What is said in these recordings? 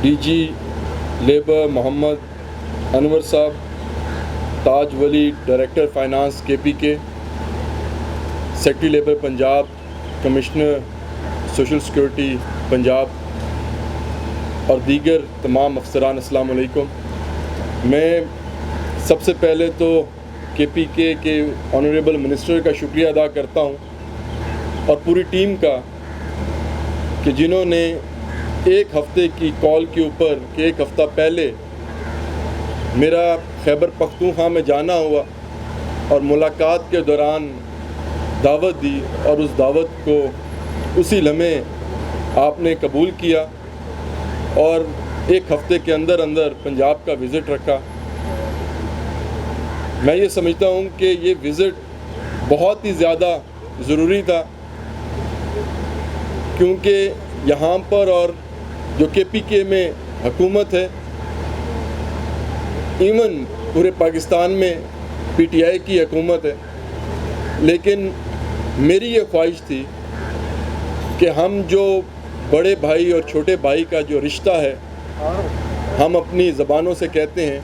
D G labour Muhammad Anwar صاحب، تاج ولی director finance KPK، secretary labour Punjab, commissioner social security Punjab اور دیگر تمام افسران، السلام علیکم۔ میں سب سے پہلے تو KPK کے آنریبل منسٹر کا شکریہ ادا کرتا ہوں اور پوری ٹیم کا کہ جنہوں نے ایک ہفتے کی کال کے اوپر کہ ایک ہفتہ پہلے میرا خیبر پختونخوا میں جانا ہوا اور ملاقات کے دوران دعوت دی اور اس دعوت کو اسی لمحے آپ نے قبول کیا اور ایک ہفتے کے اندر اندر پنجاب کا وزٹ رکھا۔ میں یہ سمجھتا ہوں کہ یہ وزٹ بہت ہی زیادہ ضروری تھا، کیونکہ یہاں پر اور جو KPK میں حکومت ہے، ایون پورے پاکستان میں PTI کی حکومت ہے، لیکن میری یہ خواہش تھی کہ ہم جو بڑے بھائی اور چھوٹے بھائی کا جو رشتہ ہے ہم اپنی زبانوں سے کہتے ہیں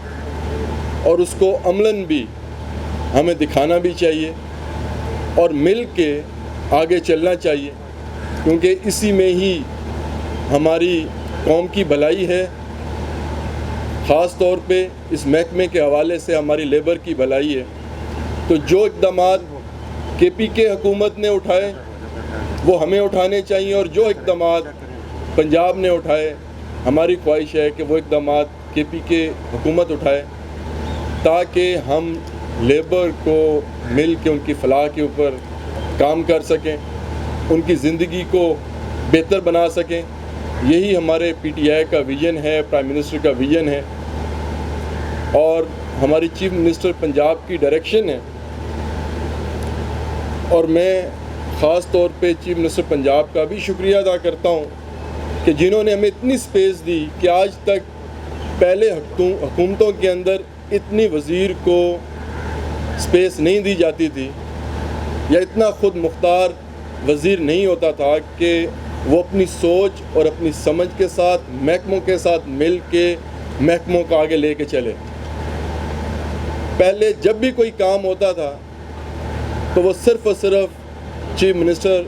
اور اس کو عملاً بھی ہمیں دکھانا بھی چاہیے اور مل کے آگے چلنا چاہیے، کیونکہ اسی میں ہی ہماری قوم کی بھلائی ہے۔ خاص طور پہ اس محکمے کے حوالے سے ہماری لیبر کی بھلائی ہے۔ تو جو اقدامات KPK حکومت نے اٹھائے وہ ہمیں اٹھانے چاہیے، اور جو اقدامات پنجاب نے اٹھائے ہماری خواہش ہے کہ وہ اقدامات KPK حکومت اٹھائے، تاکہ ہم لیبر کو مل کے ان کی فلاح کے اوپر کام کر سکیں، ان کی زندگی کو بہتر بنا سکیں۔ یہی ہمارے PTI کا ویژن ہے، پرائم منسٹر کا ویژن ہے اور ہماری چیف منسٹر پنجاب کی ڈائریکشن ہے۔ اور میں خاص طور پہ چیف منسٹر پنجاب کا بھی شکریہ ادا کرتا ہوں کہ جنہوں نے ہمیں اتنی سپیس دی کہ آج تک پہلے حکومتوں کے اندر اتنی وزیر کو سپیس نہیں دی جاتی تھی، یا اتنا خود مختار وزیر نہیں ہوتا تھا کہ وہ اپنی سوچ اور اپنی سمجھ کے ساتھ محکموں کے ساتھ مل کے محکموں کو آگے لے کے چلے۔ پہلے جب بھی کوئی کام ہوتا تھا تو وہ صرف اور صرف چیف منسٹر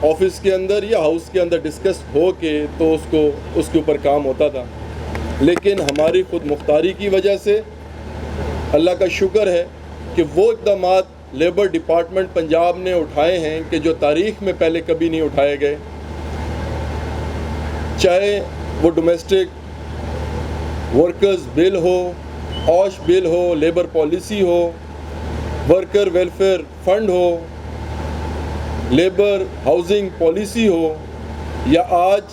آفس کے اندر یا ہاؤس کے اندر ڈسکس ہو کے تو اس کے اوپر کام ہوتا تھا، لیکن ہماری خود مختاری کی وجہ سے اللہ کا شکر ہے کہ وہ اقدامات لیبر ڈپارٹمنٹ پنجاب نے اٹھائے ہیں کہ جو تاریخ میں پہلے کبھی نہیں اٹھائے گئے، چاہے وہ ڈومیسٹک ورکرز بل ہو، اوش بل ہو، لیبر پالیسی ہو، ورکر ویلفیئر فنڈ ہو، لیبر ہاؤسنگ پالیسی ہو، یا آج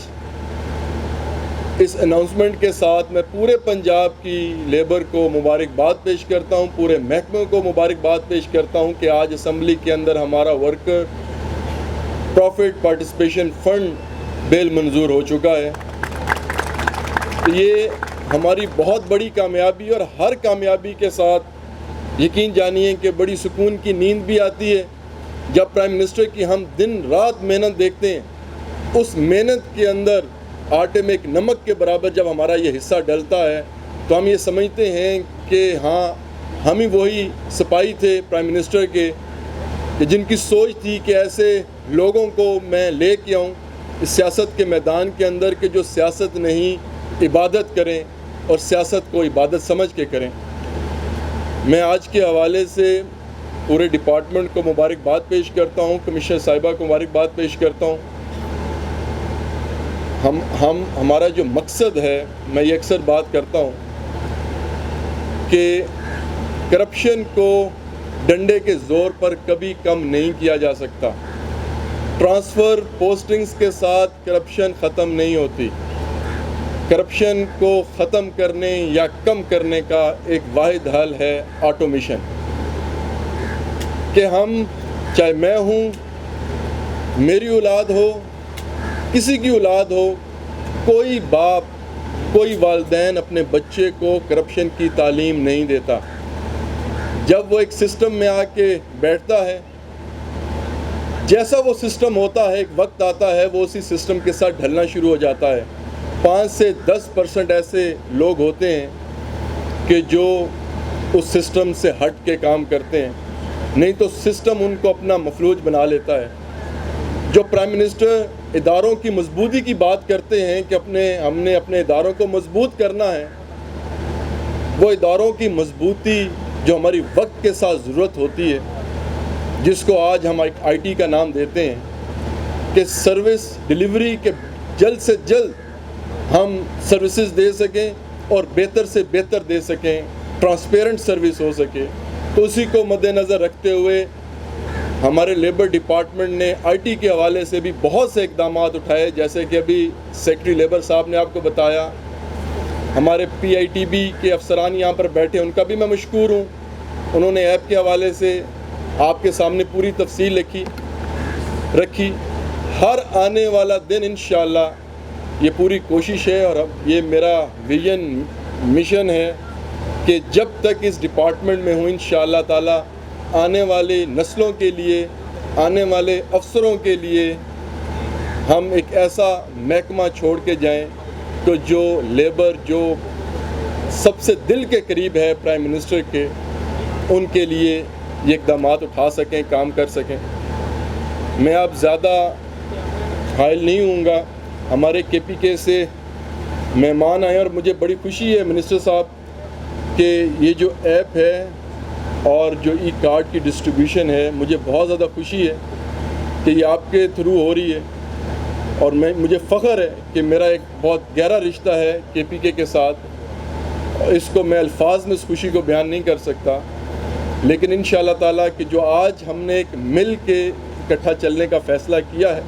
اس اناؤنسمنٹ کے ساتھ میں پورے پنجاب کی لیبر کو مبارکباد پیش کرتا ہوں، پورے محکمے کو مبارکباد پیش کرتا ہوں کہ آج اسمبلی کے اندر ہمارا ورکر پروفٹ پارٹیسپیشن فنڈ بل منظور ہو چکا ہے۔ یہ ہماری بہت بڑی کامیابی، اور ہر کامیابی کے ساتھ یقین جانیے کہ بڑی سکون کی نیند بھی آتی ہے جب پرائم منسٹر کی ہم دن رات محنت دیکھتے ہیں۔ اس محنت کے اندر آٹے میں ایک نمک کے برابر جب ہمارا یہ حصہ ڈلتا ہے تو ہم یہ سمجھتے ہیں کہ ہاں ہم ہی وہی سپاہی تھے پرائم منسٹر کے کہ جن کی سوچ تھی کہ ایسے لوگوں کو میں لے کے آؤں اس سیاست کے میدان کے اندر کہ جو سیاست نہیں عبادت کریں اور سیاست کو عبادت سمجھ کے کریں۔ میں آج کے حوالے سے پورے ڈپارٹمنٹ کو مبارکباد پیش کرتا ہوں، کمشنر صاحبہ کو مبارکباد پیش کرتا ہوں۔ ہمارا جو مقصد ہے، میں یہ اکثر بات کرتا ہوں کہ کرپشن کو ڈنڈے کے زور پر کبھی کم نہیں کیا جا سکتا۔ ٹرانسفر پوسٹنگز کے ساتھ کرپشن ختم نہیں ہوتی۔ کرپشن کو ختم کرنے یا کم کرنے کا ایک واحد حل ہے آٹومیشن، کہ ہم چاہے میں ہوں، میری اولاد ہو، کسی کی اولاد ہو، کوئی باپ، کوئی والدین اپنے بچے کو کرپشن کی تعلیم نہیں دیتا۔ جب وہ ایک سسٹم میں آ کے بیٹھتا ہے، جیسا وہ سسٹم ہوتا ہے ایک وقت آتا ہے وہ اسی سسٹم کے ساتھ ڈھلنا شروع ہو جاتا ہے۔ 5 سے 10% ایسے لوگ ہوتے ہیں کہ جو اس سسٹم سے ہٹ کے کام کرتے ہیں، نہیں تو سسٹم ان کو اپنا مفلوج بنا لیتا ہے۔ جو پرائم منسٹر اداروں کی مضبوطی کی بات کرتے ہیں کہ ہم نے اپنے اداروں کو مضبوط کرنا ہے، وہ اداروں کی مضبوطی جو ہماری وقت کے ساتھ ضرورت ہوتی ہے، جس کو آج ہم آئی ٹی کا نام دیتے ہیں، کہ سروس ڈیلیوری کے جلد سے جلد ہم سروسز دے سکیں اور بہتر سے بہتر دے سکیں، ٹرانسپیرنٹ سروس ہو سکے، تو اسی کو مد نظر رکھتے ہوئے ہمارے لیبر ڈپارٹمنٹ نے آئی ٹی کے حوالے سے بھی بہت سے اقدامات اٹھائے، جیسے کہ ابھی سیکرٹری لیبر صاحب نے آپ کو بتایا۔ ہمارے پی آئی ٹی بی کے افسران یہاں پر بیٹھے، ان کا بھی میں مشکور ہوں، انہوں نے ایپ کے حوالے سے آپ کے سامنے پوری تفصیل رکھی۔ ہر آنے والا دن انشاءاللہ یہ پوری کوشش ہے اور اب یہ میرا ویژن مشن ہے کہ جب تک اس ڈپارٹمنٹ میں ہوں انشاءاللہ تعالی آنے والی نسلوں کے لیے، آنے والے افسروں کے لیے ہم ایک ایسا محکمہ چھوڑ کے جائیں تو جو لیبر جو سب سے دل کے قریب ہے پرائم منسٹر کے، ان کے لیے یہ اقدامات اٹھا سکیں، کام کر سکیں۔ میں اب زیادہ حائل نہیں ہوں گا، ہمارے کے پی کے سے مہمان آئے اور مجھے بڑی خوشی ہے منسٹر صاحب کہ یہ جو ایپ ہے اور جو ای کارڈ کی ڈسٹریبیوشن ہے، مجھے بہت زیادہ خوشی ہے کہ یہ آپ کے تھرو ہو رہی ہے، اور مجھے فخر ہے کہ میرا ایک بہت گہرا رشتہ ہے کے پی کے ساتھ، اس کو میں الفاظ میں اس خوشی کو بیان نہیں کر سکتا، لیکن انشاءاللہ تعالیٰ کہ جو آج ہم نے ایک مل کے اکٹھا چلنے کا فیصلہ کیا ہے،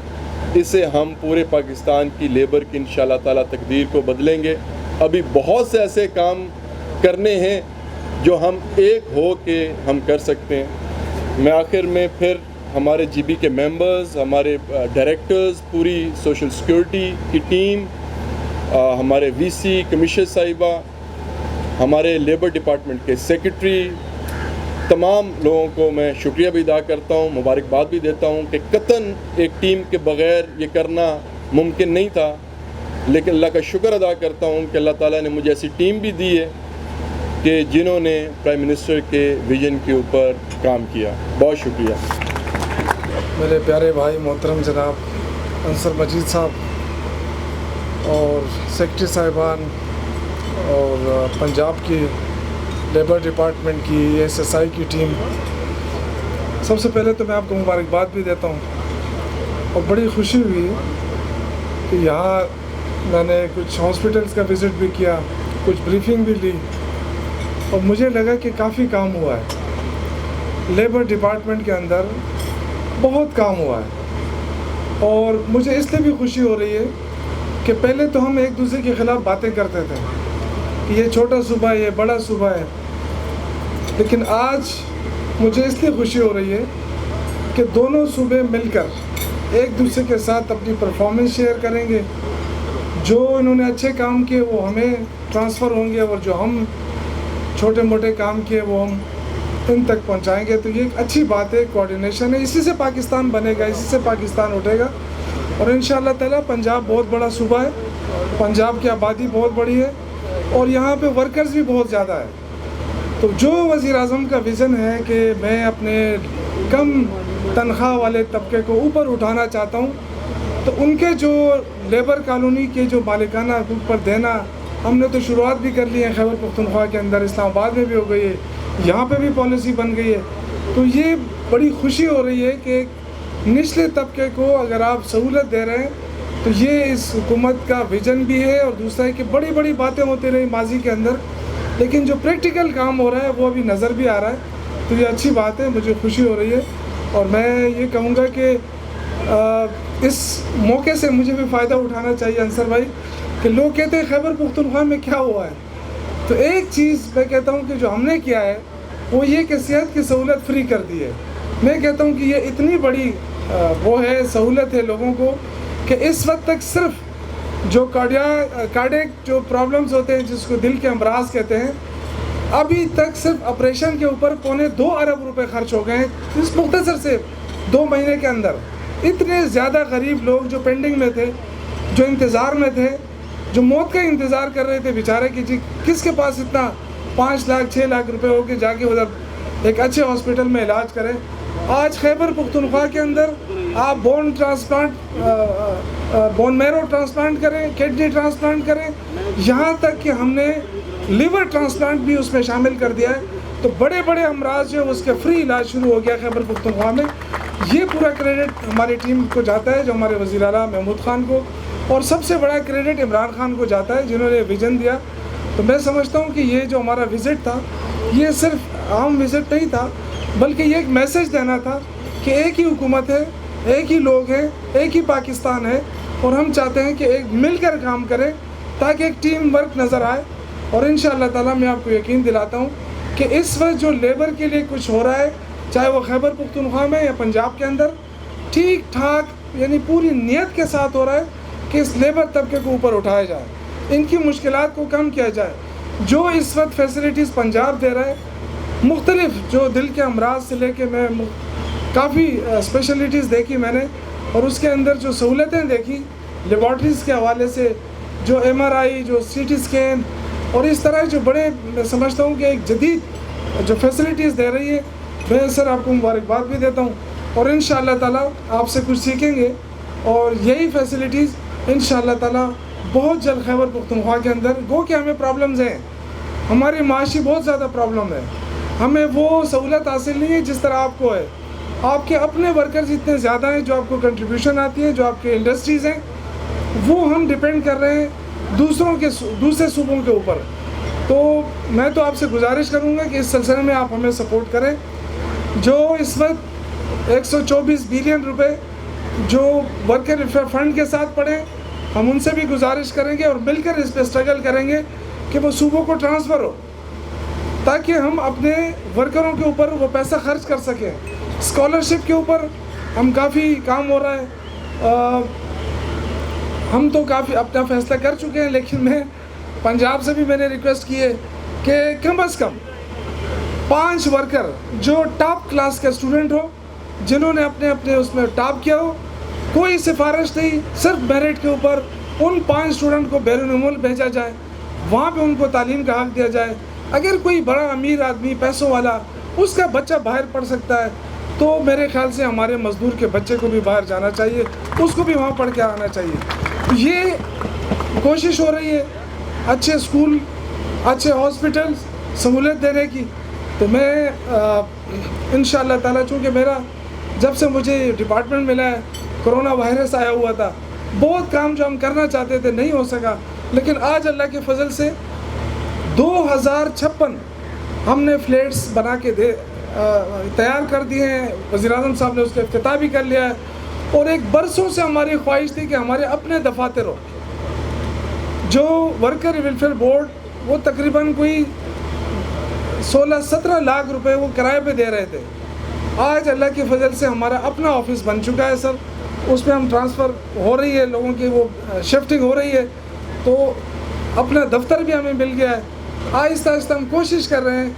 اسے ہم پورے پاکستان کی لیبر کی انشاءاللہ تعالیٰ تقدیر کو بدلیں گے۔ ابھی بہت سے ایسے کام کرنے ہیں جو ہم ایک ہو کے ہم کر سکتے ہیں۔ میں آخر میں پھر ہمارے جی بی کے ممبرز، ہمارے ڈائریکٹرز، پوری سوشل سیکورٹی کی ٹیم، ہمارے وی سی کمشنر صاحبہ، ہمارے لیبر ڈپارٹمنٹ کے سیکرٹری، تمام لوگوں کو میں شکریہ بھی ادا کرتا ہوں، مبارکباد بھی دیتا ہوں کہ قطعاً ایک ٹیم کے بغیر یہ کرنا ممکن نہیں تھا، لیکن اللہ کا شکر ادا کرتا ہوں کہ اللہ تعالیٰ نے مجھے ایسی ٹیم بھی دی ہے کہ جنہوں نے پرائم منسٹر کے ویژن کے اوپر کام کیا۔ بہت شکریہ۔ میرے پیارے بھائی محترم جناب انصر مجید صاحب اور سیکرٹری صاحبان اور پنجاب کی لیبر ڈپارٹمنٹ کی ایس ایس آئی کی ٹیم، سب سے پہلے تو میں آپ کو مبارکباد بھی دیتا ہوں، اور بڑی خوشی ہوئی کہ یہاں میں نے کچھ ہاسپٹلس کا وزٹ بھی کیا، کچھ بریفنگ بھی لی، اور مجھے لگا کہ کافی کام ہوا ہے لیبر ڈپارٹمنٹ کے اندر، بہت کام ہوا ہے۔ اور مجھے اس لیے بھی خوشی ہو رہی ہے کہ پہلے تو ہم ایک دوسرے کے خلاف باتیں کرتے تھے کہ یہ چھوٹا صوبہ ہے، یہ بڑا صوبہ ہے، لیکن آج مجھے اس لیے خوشی ہو رہی ہے کہ دونوں صوبے مل کر ایک دوسرے کے ساتھ اپنی پرفارمنس شیئر کریں گے، جو انہوں نے اچھے کام کیے وہ ہمیں ٹرانسفر ہوں گے، اور جو ہم چھوٹے موٹے کام کیے وہ ہم ان تک پہنچائیں گے۔ تو یہ ایک اچھی بات ہے، کوارڈینیشن ہے، اسی سے پاکستان بنے گا، اسی سے پاکستان اٹھے گا، اور انشاءاللہ تعالیٰ پنجاب بہت بڑا صوبہ ہے، پنجاب کی آبادی بہت بڑی ہے، اور یہاں پہ ورکرز بھی بہت زیادہ ہے۔ تو جو وزیر اعظم کا ویژن ہے کہ میں اپنے کم تنخواہ والے طبقے کو اوپر اٹھانا چاہتا ہوں، تو ان کے جو لیبر کالونی کے جو مالکانہ حقوق پر دینا، ہم نے تو شروعات بھی کر لی ہے، خیبر پختونخوا کے اندر، اسلام آباد میں بھی ہو گئی ہے، یہاں پہ بھی پالیسی بن گئی ہے۔ تو یہ بڑی خوشی ہو رہی ہے کہ نچلے طبقے کو اگر آپ سہولت دے رہے ہیں، تو یہ اس حکومت کا ویژن بھی ہے، اور دوسرا ہے کہ بڑی بڑی باتیں ہوتی رہی ماضی کے اندر، لیکن جو پریکٹیکل کام ہو رہا ہے وہ ابھی نظر بھی آ رہا ہے۔ تو یہ اچھی بات ہے، مجھے خوشی ہو رہی ہے، اور میں یہ کہوں گا کہ اس موقع سے مجھے بھی فائدہ اٹھانا چاہیے انصر بھائی، کہ لوگ کہتے ہیں خیبر پختونخوا میں کیا ہوا ہے، تو ایک چیز میں کہتا ہوں کہ جو ہم نے کیا ہے وہ یہ کہ صحت کی سہولت فری کر دی ہے۔ میں کہتا ہوں کہ یہ اتنی بڑی وہ ہے سہولت ہے لوگوں کو کہ اس وقت تک صرف جو کارڈیک جو پرابلمز ہوتے ہیں، جس کو دل کے امراض کہتے ہیں، ابھی تک صرف آپریشن کے اوپر 2.25 ارب روپے خرچ ہو گئے ہیں اس مختصر سے 2 مہینے کے اندر۔ اتنے زیادہ غریب لوگ جو پینڈنگ میں تھے، جو انتظار میں تھے، جو موت کا انتظار کر رہے تھے بیچارے کہ جی کس کے پاس اتنا 5 لاکھ 6 لاکھ روپے ہو کے جا کے ادھر ایک اچھے ہاسپٹل میں علاج کریں. آج خیبر پختونخوا کے اندر آپ بون میرو ٹرانسپلانٹ کریں, کڈنی ٹرانسپلانٹ کریں, یہاں تک کہ ہم نے لیور ٹرانسپلانٹ بھی اس میں شامل کر دیا ہے. تو بڑے بڑے امراض جو ہے اس کے فری علاج شروع ہو گیا خیبر پختونخوا میں. یہ پورا کریڈٹ ہماری ٹیم کو جاتا ہے, جو ہمارے وزیر اعلیٰ محمود خان کو, اور سب سے بڑا کریڈٹ عمران خان کو جاتا ہے جنہوں نے ویژن دیا. تو میں سمجھتا ہوں کہ یہ جو ہمارا وزٹ تھا یہ صرف عام وزٹ نہیں تھا, بلکہ یہ ایک میسج دینا تھا کہ ایک ہی حکومت ہے, ایک ہی لوگ ہیں, ایک ہی پاکستان ہے, اور ہم چاہتے ہیں کہ ایک مل کر کام کریں تاکہ ایک ٹیم ورک نظر آئے. اور انشاءاللہ تعالیٰ میں آپ کو یقین دلاتا ہوں کہ اس وقت جو لیبر کے لیے کچھ ہو رہا ہے, چاہے وہ خیبر پختونخوا میں یا پنجاب کے اندر, ٹھیک ٹھاک یعنی پوری نیت کے ساتھ ہو رہا ہے کہ اس لیبر طبقے کو اوپر اٹھایا جائے, ان کی مشکلات کو کم کیا جائے. جو اس وقت فیسلٹیز پنجاب دے رہا ہے, مختلف جو دل کے امراض سے لے کے میں کافی اسپیشلٹیز دیکھی میں نے, اور اس کے اندر جو سہولتیں دیکھی لیبارٹریز کے حوالے سے, جو MRI, جو CT اسکین, اور اس طرح جو بڑے میں سمجھتا ہوں کہ ایک جدید جو فیسلٹیز دے رہی ہے, میں سر آپ کو مبارکباد بھی دیتا ہوں. اور انشاءاللہ تعالیٰ آپ سے کچھ سیکھیں گے, اور یہی فیسلٹیز انشاءاللہ تعالیٰ بہت جلد خیبر پختونخوا کے اندر, گو کہ ہمیں پرابلمز ہیں, ہماری معاشی بہت زیادہ پرابلم ہے, ہمیں وہ سہولت حاصل نہیں ہے جس طرح آپ کو ہے. آپ کے اپنے ورکرز اتنے زیادہ ہیں جو آپ کو کنٹریبیوشن آتی ہے, جو آپ کے انڈسٹریز ہیں, وہ ہم ڈپینڈ کر رہے ہیں دوسرے صوبوں کے اوپر. تو میں تو آپ سے گزارش کروں گا کہ اس سلسلے میں آپ ہمیں سپورٹ کریں. جو اس وقت 124 بلین روپے جو ورکر فنڈ کے ساتھ پڑے, ہم ان سے بھی گزارش کریں گے اور مل کر اس پہ اسٹرگل کریں گے کہ وہ صوبوں کو ٹرانسفر ہو, تاکہ ہم اپنے ورکروں کے اوپر وہ پیسہ خرچ کر سکیں. اسکالرشپ کے اوپر ہم کافی کام ہو رہا ہے, ہم تو کافی اپنا فیصلہ کر چکے ہیں, لیکن میں پنجاب سے بھی میں نے ریکویسٹ کی ہے کہ کم از کم 5 ورکر جو ٹاپ کلاس کے اسٹوڈنٹ ہو, جنہوں نے اپنے اس میں ٹاپ کیا ہو, کوئی سفارش نہیں, صرف میرٹ کے اوپر ان 5 اسٹوڈنٹ کو بیرون ملک بھیجا جائے, وہاں پہ ان کو تعلیم کا حق دیا جائے. اگر کوئی بڑا امیر آدمی پیسوں والا اس کا بچہ باہر پڑھ سکتا ہے, تو میرے خیال سے ہمارے مزدور کے بچے کو بھی باہر جانا چاہیے, اس کو بھی وہاں پڑھ کے آنا چاہیے. یہ کوشش ہو رہی ہے اچھے اسکول, اچھے ہاسپٹل سہولت دینے کی. تو میں انشاءاللہ تعالیٰ, چونکہ میرا جب سے مجھے ڈپارٹمنٹ ملا ہے, کرونا وائرس آیا ہوا تھا, بہت کام جو ہم کرنا چاہتے تھے نہیں ہو سکا, لیکن آج اللہ کے فضل سے 2056 ہم نے فلیٹس بنا کے تیار کر دیے ہیں. وزیر اعظم صاحب نے اس کا افتتاح بھی کر لیا ہے, اور ایک برسوں سے ہماری خواہش تھی کہ ہمارے اپنے دفاتر ہو. جو ورکر ویلفیئر بورڈ وہ تقریباً کوئی 16-17 لاکھ روپے وہ کرائے پہ دے رہے تھے, آج اللہ کی فضل سے ہمارا اپنا آفس بن چکا ہے سر. اس میں ہم ٹرانسفر ہو رہی ہے, لوگوں کی وہ شفٹنگ ہو رہی ہے, تو اپنا دفتر بھی ہمیں مل گیا ہے. آہستہ آہستہ ہم کوشش کر رہے ہیں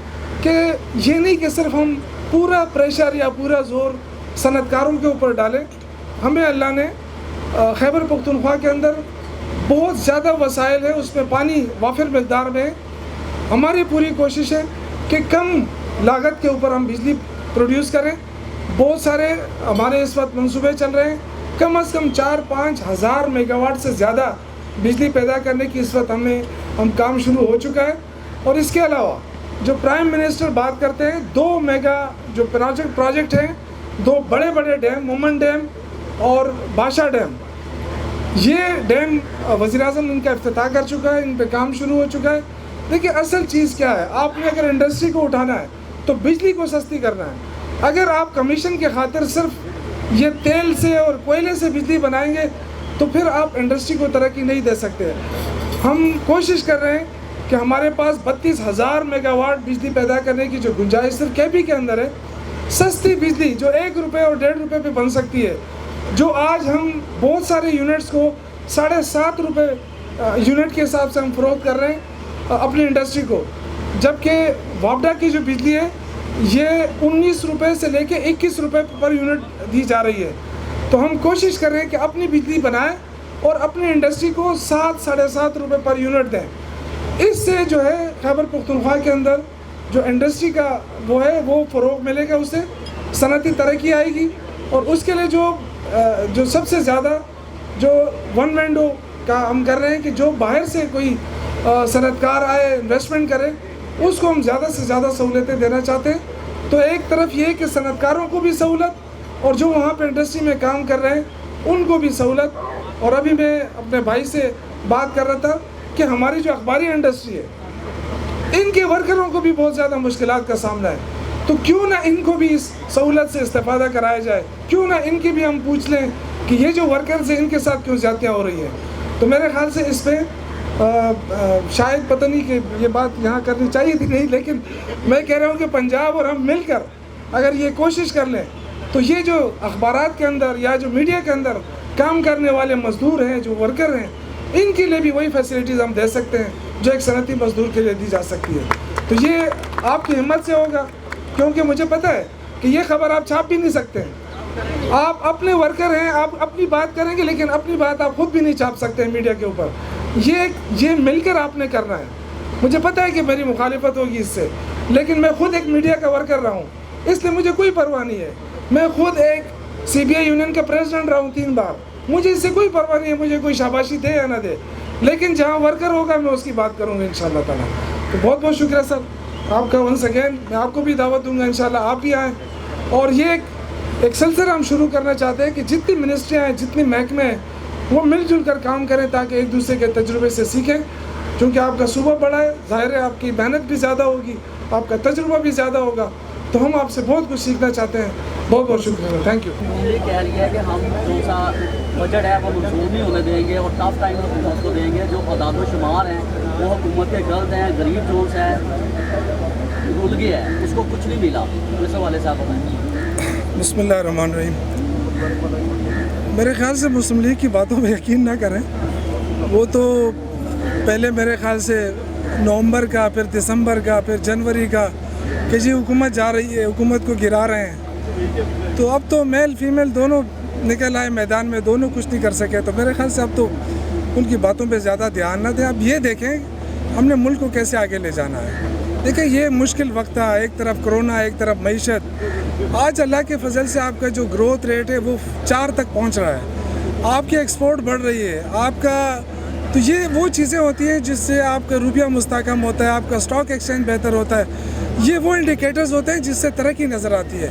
کہ یہ نہیں کہ صرف ہم پورا پریشر یا پورا زور صنعت کاروں کے اوپر ڈالیں. ہمیں اللہ نے خیبر پختونخوا کے اندر بہت زیادہ وسائل ہیں, اس میں پانی وافر مقدار میں ہے. ہماری پوری کوشش ہے کہ کم لاگت کے اوپر ہم بجلی پروڈیوس کریں. بہت سارے ہمارے اس وقت منصوبے چل رہے ہیں, کم از کم 4-5 ہزار میگا واٹ سے زیادہ بجلی پیدا کرنے کی اس وقت ہم کام شروع ہو چکا ہے. اور اس کے علاوہ جو پرائم منسٹر بات کرتے ہیں, 2 میگا جو پروجیکٹ ہیں, 2 بڑے بڑے ڈیم, مومن ڈیم اور بادشاہ ڈیم, یہ ڈیم وزیر اعظم ان کا افتتاح کر چکا ہے, ان پہ کام شروع ہو چکا ہے. دیکھیں اصل چیز کیا ہے, آپ نے اگر انڈسٹری کو اٹھانا ہے تو بجلی کو سستی کرنا ہے. اگر آپ کمیشن کے خاطر صرف یہ تیل سے اور کوئلے سے بجلی بنائیں گے تو پھر آپ انڈسٹری کو ترقی نہیں دے سکتے. ہم کوشش کر رہے ہیں کہ ہمارے پاس 32,000 میگا واٹ بجلی پیدا کرنے کی جو گنجائش صرف کے پی کے اندر ہے, سستی بجلی جو 1 روپے اور 1.5 روپے پہ بن سکتی ہے, جو آج ہم بہت سارے یونٹس کو 7.5 روپے یونٹ کے حساب سے ہم فروخت کر رہے ہیں اپنی انڈسٹری کو, جبکہ وابڈا کی جو بجلی ہے یہ 19 روپے سے لے کے 21 روپے پر یونٹ دی جا رہی ہے. تو ہم کوشش کر رہے ہیں کہ اپنی بجلی بنائیں اور اپنی انڈسٹری کو 7-7.5 روپے پر یونٹ دیں. اس سے جو ہے خیبر پختونخوا کے اندر جو انڈسٹری کا وہ ہے وہ فروغ ملے گا, اس سے صنعتی ترقی آئے گی. اور اس کے لیے جو سب سے زیادہ جو ون ونڈو کا ہم کر رہے ہیں کہ جو باہر سے کوئی صنعت کار آئے انویسٹمنٹ کرے, اس کو ہم زیادہ سے زیادہ سہولتیں دینا چاہتے ہیں. تو ایک طرف یہ کہ صنعت کاروں کو بھی سہولت اور جو وہاں پہ انڈسٹری میں کام کر رہے ہیں ان کو بھی سہولت. اور ابھی میں اپنے بھائی سے بات کر رہا تھا کہ ہماری جو اخباری انڈسٹری ہے ان کے ورکروں کو بھی بہت زیادہ مشکلات کا سامنا ہے. تو کیوں نہ ان کو بھی اس سہولت سے استفادہ کرایا جائے, کیوں نہ ان کی بھی ہم پوچھ لیں کہ یہ جو ورکرز ہیں ان کے ساتھ کیوں زیادتیاں ہو رہی ہیں. تو میرے خیال سے اس پہ شاید پتہ نہیں کہ یہ بات یہاں کرنی چاہیے تھی نہیں, لیکن میں کہہ رہا ہوں کہ پنجاب اور ہم مل کر اگر یہ کوشش کر لیں تو یہ جو اخبارات کے اندر یا جو میڈیا کے اندر کام کرنے والے مزدور ہیں, جو ورکر ہیں, ان کے لیے بھی وہی فیسلٹیز ہم دے سکتے ہیں جو ایک صنعتی مزدور کے لیے دی جا سکتی ہے. تو یہ آپ کی ہمت سے ہوگا, کیونکہ مجھے پتہ ہے کہ یہ خبر آپ چھاپ بھی نہیں سکتے ہیں. آپ اپنے ورکر ہیں, آپ اپنی بات کریں گے لیکن اپنی بات آپ خود بھی نہیں چھاپ سکتے ہیں میڈیا کے اوپر. یہ مل کر آپ نے کرنا ہے. مجھے پتہ ہے کہ میری مخالفت ہوگی اس سے, لیکن میں خود ایک میڈیا کا ورکر رہا ہوں, اس لیے مجھے کوئی پرواہ نہیں ہے. میں خود ایک CBI یونین کا پریزیڈنٹ رہا ہوں 3 بار, مجھے اس سے کوئی پرواہ نہیں ہے مجھے کوئی شاباشی دے یا نہ دے, لیکن جہاں ورکر ہوگا میں اس کی بات کروں گا انشاءاللہ تعالیٰ. تو بہت بہت شکریہ سر آپ کا ونس اگین. میں آپ کو بھی دعوت دوں گا انشاءاللہ آپ بھی آئیں. اور یہ ایک سلسلہ ہم شروع کرنا چاہتے ہیں کہ جتنی منسٹریاں ہیں, جتنی محکمے ہیں, وہ مل جل کر کام کریں تاکہ ایک دوسرے کے تجربے سے سیکھیں. چونکہ آپ کا صوبہ بڑا ہے, ظاہر ہے آپ کی محنت بھی زیادہ ہوگی, آپ کا تجربہ بھی زیادہ ہوگا, تو ہم آپ سے بہت کچھ سیکھنا چاہتے ہیں. بہت بہت شکریہ, تھینک یو. یہ کہہ رہی ہے کہ ہم جو سا بجٹ ہے وہ منظور نہیں ہونے دیں گے اور ٹف ٹائم حکومت کو دیں گے. جو اعداد و شمار ہیں وہ حکومت کے غلط ہیں, غریب جو ہے رول گیا ہے, اس کو کچھ نہیں ملا. اس حوالے سے آپ بتائیں. بسم اللہ الرحمن الرحیم. میرے خیال سے مسلم لیگ کی باتوں پہ یقین نہ کریں. وہ تو پہلے میرے خیال سے نومبر کا, پھر دسمبر کا, پھر جنوری کا کہ جی حکومت جا رہی ہے, حکومت کو گرا رہے ہیں. تو اب تو میل فیمیل دونوں نکل آئے میدان میں, دونوں کچھ نہیں کر سکے. تو میرے خیال سے اب تو ان کی باتوں پہ زیادہ دھیان نہ دیں. اب یہ دیکھیں ہم نے ملک کو کیسے آگے لے جانا ہے. دیکھیں یہ مشکل وقت تھا, ایک طرف کرونا, ایک طرف معیشت. آج اللہ کے فضل سے آپ کا جو گروتھ ریٹ ہے وہ 4 تک پہنچ رہا ہے, آپ کی ایکسپورٹ بڑھ رہی ہے, آپ کا تو یہ وہ چیزیں ہوتی ہیں جس سے آپ کا روپیہ مستحکم ہوتا ہے, آپ کا اسٹاک ایکسچینج بہتر ہوتا ہے. یہ وہ انڈیکیٹرز ہوتے ہیں جس سے ترقی نظر آتی ہے.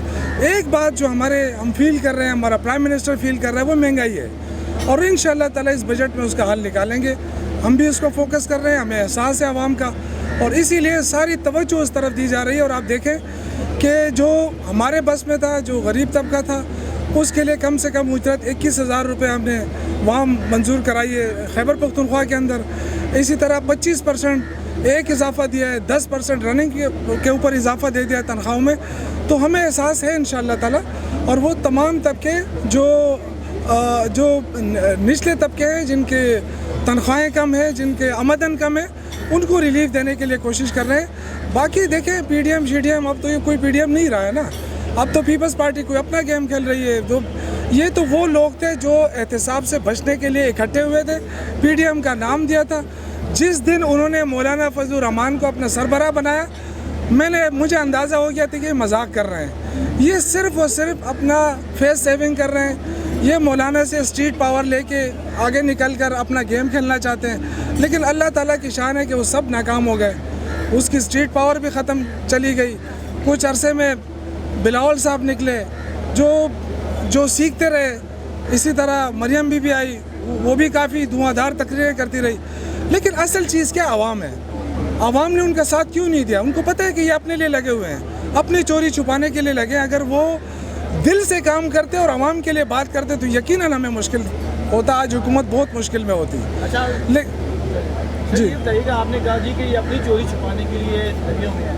ایک بات جو ہم فیل کر رہے ہیں, ہمارا پرائم منسٹر فیل کر رہا ہے, وہ مہنگائی ہے. اور انشاءاللہ تعالیٰ اس بجٹ میں اس کا حل نکالیں گے. ہم بھی اس کو فوکس کر رہے ہیں, ہمیں احساس ہے عوام کا, اور اسی لیے ساری توجہ اس طرف دی جا رہی ہے. اور آپ دیکھیں کہ جو ہمارے بس میں تھا, جو غریب طبقہ تھا, اس کے لیے کم سے کم اجرت 21,000 روپے ہم نے وہاں منظور کرائی ہے خیبر پختونخوا کے اندر. اسی طرح 25% ایک اضافہ دیا ہے, 10% رننگ کے اوپر اضافہ دے دیا ہے تنخواہوں میں. تو ہمیں احساس ہے انشاءاللہ تعالیٰ. اور وہ تمام طبقے جو نچلے طبقے ہیں, جن کے تنخواہیں کم ہیں, جن کے آمدن کم ہے, ان کو ریلیف دینے کے لیے کوشش کر رہے ہیں. باقی دیکھیں PDM شیڈیم, اب تو یہ کوئی PDM نہیں رہا ہے نا, اب تو پیپلز پارٹی کوئی اپنا گیم کھیل رہی ہے. یہ تو وہ لوگ تھے جو احتساب سے بچنے کے لیے اکٹھے ہوئے تھے, PDM کا نام دیا تھا. جس دن انہوں نے مولانا فضل الرحمان کو اپنا سربراہ بنایا, مجھے اندازہ ہو گیا تھا کہ یہ مذاق کر رہے ہیں, یہ صرف اور صرف اپنا فیس سیونگ کر رہے ہیں. یہ مولانا سے اسٹریٹ پاور لے کے آگے نکل کر اپنا گیم کھیلنا چاہتے ہیں. لیکن اللہ تعالیٰ کی شان ہے کہ وہ سب ناکام ہو گئے. اس کی اسٹریٹ پاور بھی ختم چلی گئی. کچھ عرصے میں بلاول صاحب نکلے جو سیکھتے رہے. اسی طرح مریم بی آئی, وہ بھی کافی دھواں دھار تقریریں کرتی رہی. لیکن اصل چیز کیا عوام ہے. عوام نے ان کا ساتھ کیوں نہیں دیا؟ ان کو پتہ ہے کہ یہ اپنے لیے لگے ہوئے ہیں, اپنی چوری چھپانے کے لیے لگے. اگر وہ دل سے کام کرتے اور عوام کے لیے بات کرتے تو یقیناً ہمیں مشکل ہوتا. آج حکومت بہت مشکل میں ہوتی. اچھا جی طریقہ آپ نے کہا جی کہ یہ اپنی چوری چھپانے کے لیے لگے ہوئے ہیں,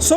100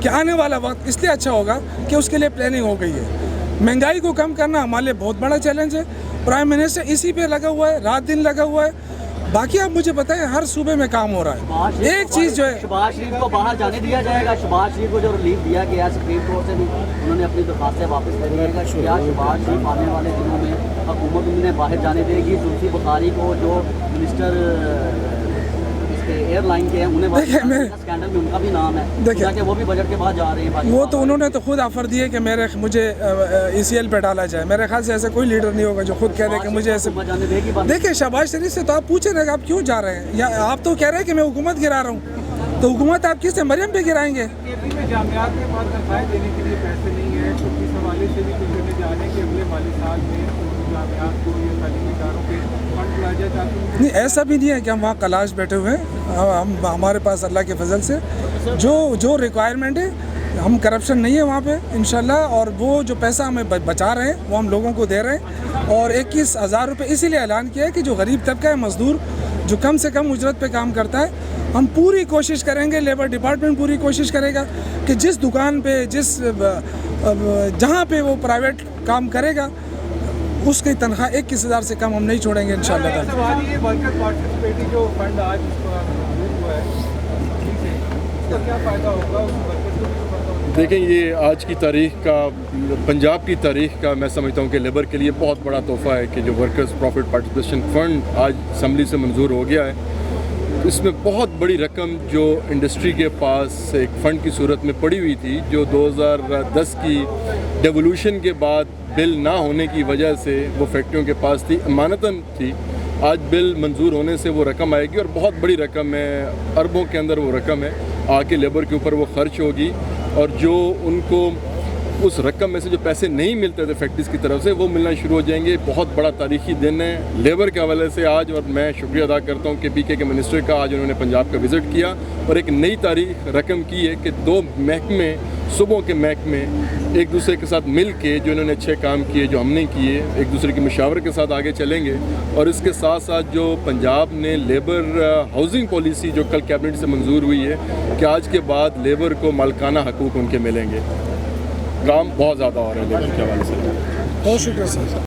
کہ آنے والا وقت اس لیے اچھا ہوگا کہ اس کے لیے پلاننگ ہو گئی ہے. مہنگائی کو کم کرنا ہمارے لیے بہت بڑا چیلنج ہے. پرائم منسٹر اسی پہ لگا ہوا ہے, رات دن لگا ہوا ہے. باقی آپ مجھے بتائیں ہر صوبے میں کام ہو رہا ہے. ایک چیز جو ہے, شہباز شریف کو باہر جانے دیا جائے گا. شہباز شریف کو جو ریلیف دیا گیا سپریم کورٹ سے بھی, انہوں نے اپنی درخواستیں واپس لے لیں گا. کیا شہباز شریف آنے والے دنوں میں حکومت انہیں باہر جانے دے گی؟ زلفی بخاری کو جو منسٹر ایئر لائن کے ہیں انہیں اسکینڈل میں ان کا بھی نام ہے کہ وہ بھی بجٹ کے بعد جا رہے ہیں. وہ تو انہوں نے تو خود آفر دیے کہ مجھے ECL پہ ڈالا جائے. میرے خیال سے ایسا کوئی لیڈر نہیں ہوگا جو خود کہہ دے کہ مجھے ایسے. دیکھیں شہباز شریف سے تو آپ پوچھیں نا کہ آپ کیوں جا رہے ہیں, یا آپ تو کہہ رہے ہیں کہ میں حکومت گرا رہا ہوں, تو حکومت آپ کس سے مریم پہ گرائیں گے؟ KP میں جامعات کے پاس تنخواہیں دینے کے لیے پیسے نہیں ہیں, تو اس حوالے سے بھی کچھ ہونے جا رہے ہیں کہ اگلے مالی سال میں جامعات کو یا تعلیمی اداروں کے فنڈ لایا جائے تاکہ نہیں, ایسا بھی نہیں ہے کہ ہم وہاں کلاش بیٹھے ہوئے ہیں. ہمارے پاس اللہ کے فضل سے جو ریکوائرمنٹ ہے, ہم کرپشن نہیں ہے وہاں پہ انشاءاللہ. اور وہ جو پیسہ ہمیں بچا رہے ہیں وہ ہم لوگوں کو دے رہے ہیں. اور 21,000 روپے اسی لیے اعلان کیا ہے کہ جو غریب طبقہ ہے, مزدور جو کم سے کم اجرت پہ کام کرتا ہے, ہم پوری کوشش کریں گے, لیبر ڈپارٹمنٹ پوری کوشش کرے گا کہ جس دکان پہ جہاں پہ وہ پرائیویٹ کام کرے گا اس کی تنخواہ 21,000 سے کم ہم نہیں چھوڑیں گے انشاءاللہ تعالی. سوال یہ ورکر پارٹیسپیٹی جو فنڈ آج منظور ہوا ہے اس کا کیا فائدہ ہوگا اس ورکر کو؟ دیکھیں, یہ آج کی تاریخ کا, پنجاب کی تاریخ کا میں سمجھتا ہوں کہ لیبر کے لیے بہت بڑا تحفہ ہے کہ جو ورکرز پروفٹ پارٹیسپیشن فنڈ آج اسمبلی سے منظور ہو گیا ہے. اس میں بہت بڑی رقم جو انڈسٹری کے پاس ایک فنڈ کی صورت میں پڑی ہوئی تھی, جو 2010 کی ڈیولوشن کے بعد بل نہ ہونے کی وجہ سے وہ فیکٹریوں کے پاس تھی, امانتاً تھی. آج بل منظور ہونے سے وہ رقم آئے گی اور بہت بڑی رقم ہے, اربوں کے اندر وہ رقم ہے, آ کے لیبر کے اوپر وہ خرچ ہوگی. اور جو ان کو اس رقم میں سے جو پیسے نہیں ملتے تھے فیکٹریز کی طرف سے, وہ ملنا شروع ہو جائیں گے. بہت بڑا تاریخی دن ہے لیبر کے حوالے سے آج, اور میں شکریہ ادا کرتا ہوں کہ PK کے منسٹر کا, آج انہوں نے پنجاب کا وزٹ کیا اور ایک نئی تاریخ رقم کی ہے کہ 2 محکمے, صوبوں کے محکمے ایک دوسرے کے ساتھ مل کے جو انہوں نے اچھے کام کیے, جو ہم نے کیے, ایک دوسرے کی مشاورت کے ساتھ آگے چلیں گے. اور اس کے ساتھ ساتھ جو پنجاب نے لیبر ہاؤسنگ پالیسی جو کل کیبنٹ سے منظور ہوئی ہے کہ آج کے بعد لیبر کو مالکانہ حقوق ان کے ملیں گے. کام بہت زیادہ ہو رہا ہے لیبر کے حوالے سے. بہت شکریہ سر.